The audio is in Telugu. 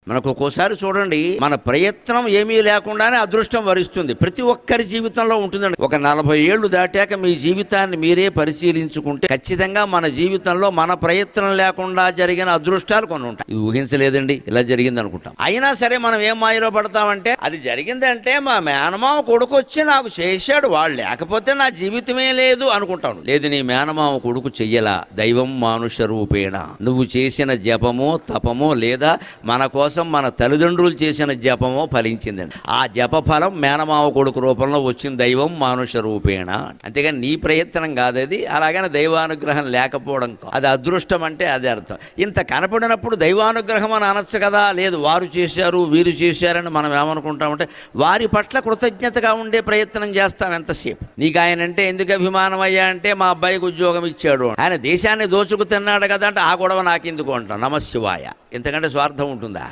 మనకు ఒక్కోసారి చూడండి, మన ప్రయత్నం ఏమీ లేకుండానే అదృష్టం వరిస్తుంది. ప్రతి ఒక్కరి జీవితంలో ఉంటుందండి. ఒక 40 ఏళ్లు దాటాక మీ జీవితాన్ని మీరే పరిశీలించుకుంటే ఖచ్చితంగా మన జీవితంలో మన ప్రయత్నం లేకుండా జరిగిన అదృష్టాలు కొన్ని ఉంటాయి. ఇది ఊహించలేదండి, ఇలా జరిగింది అనుకుంటాం. అయినా సరే మనం ఏం మాయలో పడతామంటే, అది జరిగిందంటే మా మేనమామ కొడుకు వచ్చి నాకు చేశాడు, వాడు లేకపోతే నా జీవితమే లేదు అనుకుంటాను. లేదు, నీ మేనమామ కొడుకు చెయ్యలా, దైవం మానుష రూపేణ నువ్వు చేసిన జపమో తపమో లేదా మన కోసం మన తల్లిదండ్రులు చేసిన జపమో ఫలించిందండి. ఆ జప ఫలం మేనమావ కొడుకు రూపంలో వచ్చింది, దైవం మానుష రూపేణ. అంతేగాని నీ ప్రయత్నం కాదది. అలాగని దైవానుగ్రహం లేకపోవడం కాదు. అది అదృష్టం అంటే అదే అర్థం. ఇంత కనపడినప్పుడు దైవానుగ్రహం అని అనొచ్చు కదా. లేదు, వారు చేశారు వీరు చేశారని మనం ఏమనుకుంటామంటే, వారి పట్ల కృతజ్ఞతగా ఉండే ప్రయత్నం చేస్తాం ఎంతసేపు. నీకు ఆయన అంటే ఎందుకు అభిమానం అయ్యా అంటే, మా అబ్బాయికి ఉద్యోగం ఇచ్చాడు, ఆయన దేశాన్ని దోచుకు తిన్నాడు కదా అంటే, ఆ గొడవ నాకెందుకు అంటాం. నమశివాయ. ఇంతకంటే స్వార్థం ఉంటుందా?